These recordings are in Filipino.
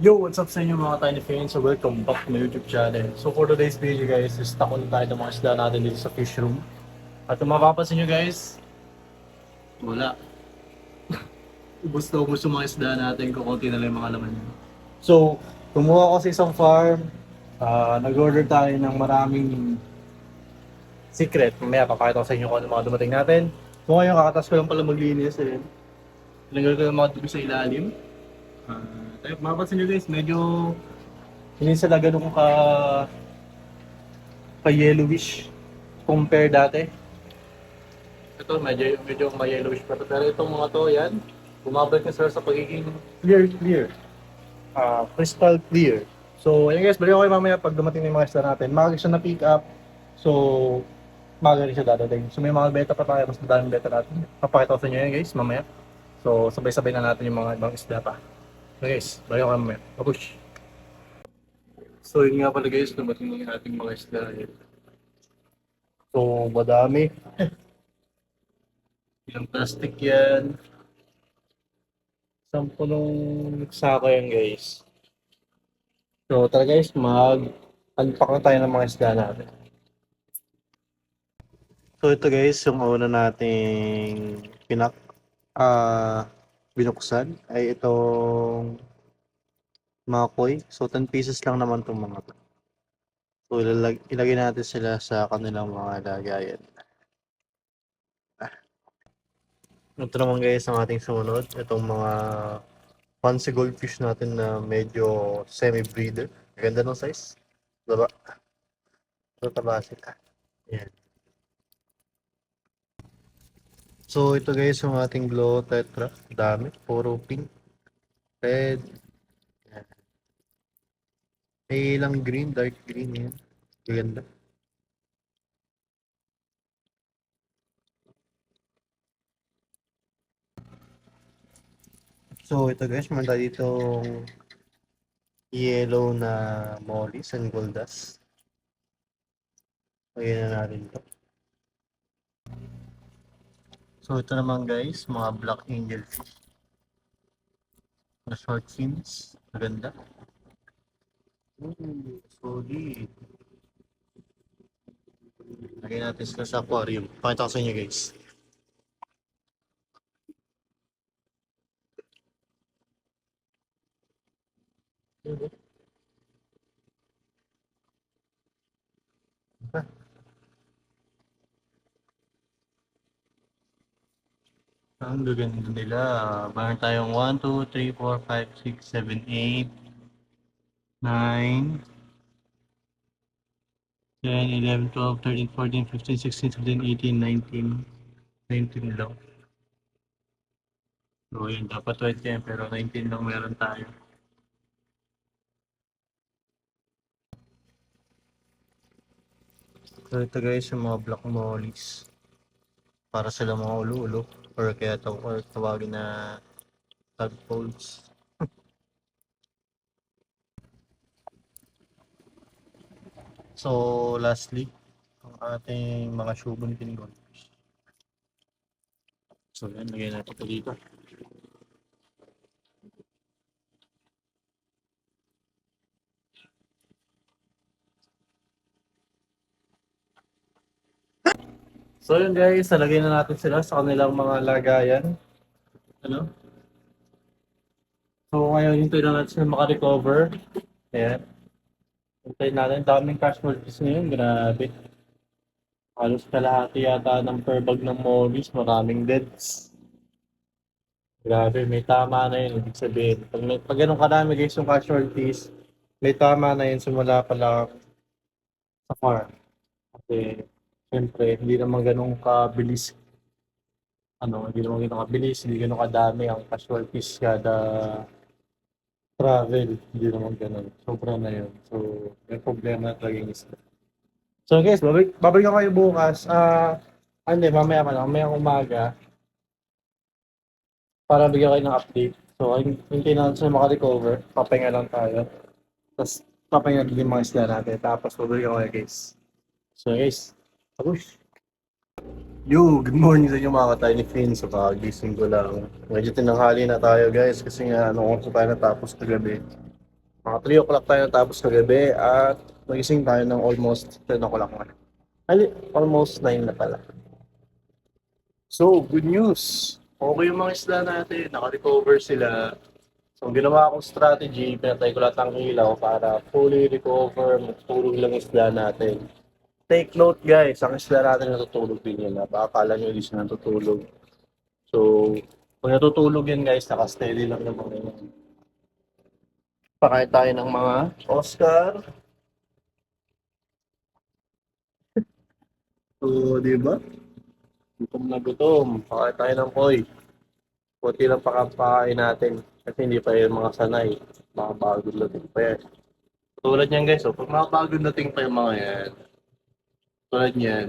Yo, what's up sa inyo mga Tiny Fans? So welcome back to my YouTube channel. So for today's video guys, is stock ulit tayo ng mga isda natin dito sa fish room. At kung mapapansin nyo guys, wala. Ubus na ubus yung mga isda natin, kukunti na lang yung mga laman nyo. So, kumuha ko sa isang farm, nag-order tayo ng maraming secret. Mamaya papakita ko sa inyo kung ano mga dumating natin. So ngayon, kakatas ko lang pala maglinis. Tinanggal ko yung mga dugo sa ilalim. Tayo, mapapansin nyo guys, medyo hindi sila ganun ka yellowish compare dati. Ito medyo ma-yellowish pa to. Pero itong mga to, yan, bumabalik na sila sa pagiging clear. Crystal clear. So, ayun guys, balik ako kayo mamaya pag dumating na yung mga isda natin. Maaga siya na pick up. So, maaga rin siya dadating. So, may mga beta pa tayo. Mas madaming beta natin. Papakita ko sa inyo yan guys, mamaya. So, sabay-sabay na natin yung mga ibang isda pa. So guys, balik ako kayo mamaya. Papush! So, yun nga pala guys, dumating na yung ating mga isda. So, madami. Ilang plastic yan. Sampung sako yan guys. So, tara guys, mag-unpack na tayo ng mga isda natin. So, ito guys, yung una nating binuksan ay itong mga koi. So, 10 pieces lang naman itong mga to. So, ilagay natin sila sa kanilang mga lagayan. Ito naman guys ang ating sumunod. Itong mga fancy goldfish natin na medyo semi-breeder. Ganda ng size. Diba? Ito taba sila. Ayan. So ito guys yung ating glow tetra. Dami. Puro pink. Red. Ayan. May ilang green. Dark green. Ayan. Ganda. So ito guys, meron tayo ditong yellow na mollies and goldas. Ayan na natin ito. So ito naman guys, mga black angel fish. Na short fins. Maganda. Solid. Lagyan natin sila sa aquarium. Pakita ko sa inyo guys. Ang gaganda nila. Meron tayong 1, 2, 3, 4, 5, 6, 7, 8, 9, 10, 11, 12, 13, 14, 15, 16, 17, 18, 19. 19 lang. So yun, dapat 20 yan, pero 19 lang meron tayo. So ito guys, yung mga black mollies. Para sila mga ulo-ulo. Or kaya tawagin na tadpoles. So lastly, ang ating mga shogun king goldfish. So yan, lagyan natin ito dito. So yun guys, nalagay na natin sila sa kanilang mga lagayan. Ano? So ngayon, hintayin na natin sila makarecover. Ayan. Hintayin natin. Daming cash mollies ngayon. Grabe. Halos kalahati yata ng per bag ng mollies. Maraming deads. Grabe, may tama na yun. Ibig sabihin. Pag ganun kadami guys yung casualties, may tama na yun simula pa lang sa farm. Kasi, siyempre, hindi naman ganun kabilis. Hindi naman ganun kabilis, hindi ganun kadami ang casualties kada travel. Hindi naman ganun. Sobra na yun. So, may problema talaga yung isla. So guys, babalik ako kayo bukas. Mamaya pa lang, mamaya umaga para bigyan kayo ng update. So, hintayin natin sila makarecover. Papahinga lang tayo. Tapos, papahinga din yung mga isla natin. Tapos, babalik ako kayo guys. So guys, tapos. Yo, good morning sa inyo mga ka-Tiny Fins. So, kagising ko lang. Medyo tinanghali na tayo guys kasi nga, oras tayo natapos kagabi. Mga 3 o'clock tayo natapos kagabi at nagising tayo ng almost 10 o'clock na. Almost 9 na pala. So, good news! Okay yung mga isla natin, naka-recover sila. So, ang ginawa kong strategy, pinatay ko lahat ng ilaw para fully recover, matulog lang isla natin. Take note guys, ang isla natin natutulog din yan. Baka akala nyo hindi siya natutulog. So, kung natutulog yan guys, naka-steady lang naman yan. Pakain tayo ng mga Oscar. So, di ba? Gutom na gutom. Pakain tayo ng koi. Kunti lang pakapakain natin. Kasi hindi pa yung mga sanay. Mga bagong dating pa yan. Tulad niyan guys, pag mga bagong dating pa yung mga yan, tulad niyan,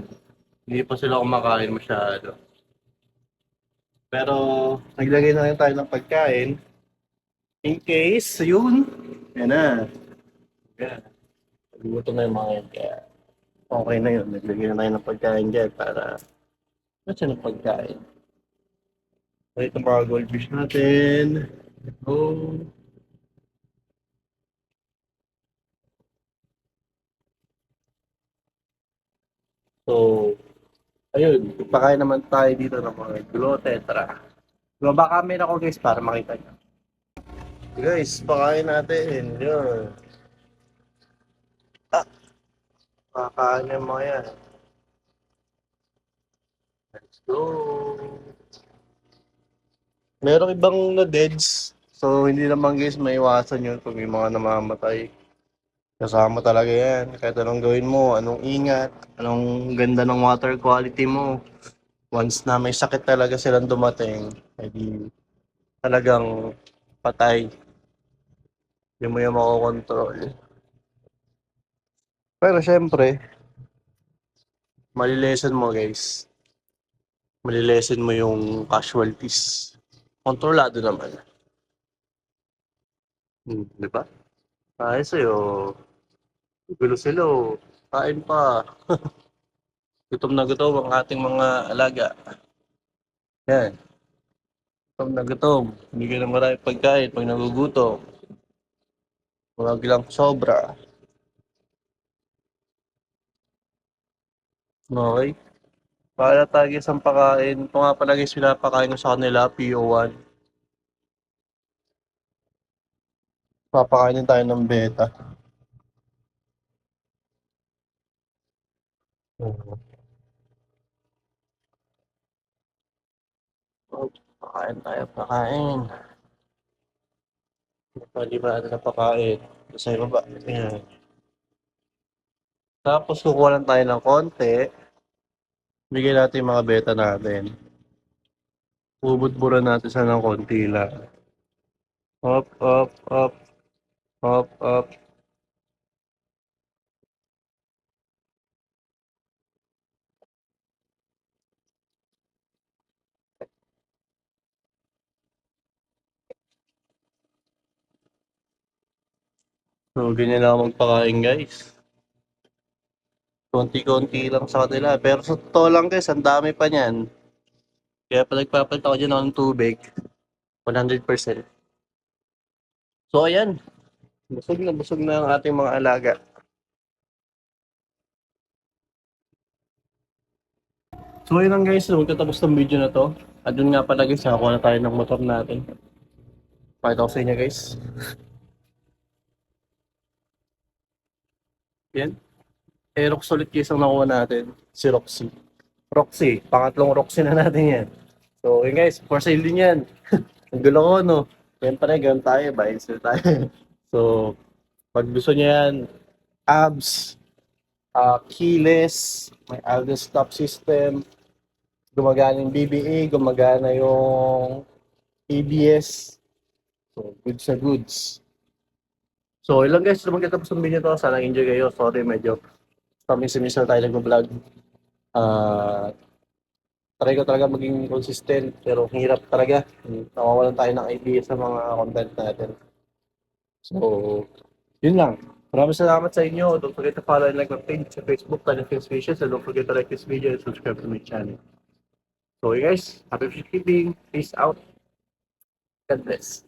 hindi pa sila kumakain masyado. Pero, naglagay na lang tayo ng pagkain. In case, yun. Yan na. Yan. Nagugutom na yung mga yan. Kaya, okay na yun. Naglagay na tayo ng pagkain dyan para kasi ng pagkain. So, ito mga goldfish natin. Oh. So, ayun. Pagpakain naman tayo dito ng mga Glow Tetra. Baba camera ko guys para makita nyo. Guys, pakain natin. Yun. Ah, pakain yung mga yan. Let's go. Merong ibang na-deads. So, hindi naman guys maiwasan yun pag may mga namamatay. Kasama talaga yan. Kahit anong gawin mo, anong ingat, anong ganda ng water quality mo. Once na may sakit talaga silang dumating, edi talagang patay. Hindi mo yung makokontrol. Pero syempre, malilesen mo guys. Malilesen mo yung casualties. Kontrolado naman. Di ba? Ay sa'yo, gulo sila oh. Kain pa. Gutom na gutom ang ating mga alaga. Yan. Gutom na gutom. Bigyan ng maraming pagkain pag nagugutom. Huwag lang sobra. Okay. Para tayo sa pakain. Ito nga pala guys, pinapakain ko sa kanila, PO1. Papakainin tayo ng beta. Pakain tayo, pakain. Pwede ba natin na pakain? Sa ibaba. Ayan. Tapos kukuha lang tayo ng konti. Bigyan natin yung mga beta natin. Bubudburan natin sa ng konti lang. Up, up, up. Up, up. So, ganyan lang ako magpakain guys. Konti-konti lang sa kanila. Pero sa totoo lang guys, ang dami pa niyan. Kaya pag nagpapalit ako dyan ng tubig, 100%. So ayan, busog na ang ating mga alaga. So ayun lang guys, magtatapos ng video na to. At dun nga pala guys, nakakuha na tayo ng motor natin. Pakita ko sa inyo guys. Yan. Aerox ulit guys ang nakuha natin. Si Roxy. Roxy, pangatlong Roxy na natin yan. So yun guys, for sale din yan. Ang gulo ko no. Yan pala, ganun tayo, buy and sell tayo. So, pag gusto niya yan, abs, keyless, may Alden stop system, gumagana yung BBA, gumagana yung ABS. So, goods na goods. So, ilang guys, lumang kita po sa video to. Sana enjoy kayo. Sorry, medyo paminsan-minsan tayo nag-vlog. Try ko talaga maging consistent, pero hirap talaga. Nawawalan tayo ng idea sa mga content natin. So, yun lang. Maraming salamat sa inyo. Don't forget to follow and like my page sa Facebook, Talent Species, and don't forget to like this video and subscribe to my channel. So, you guys, happy fishkeeping. Peace out. God bless.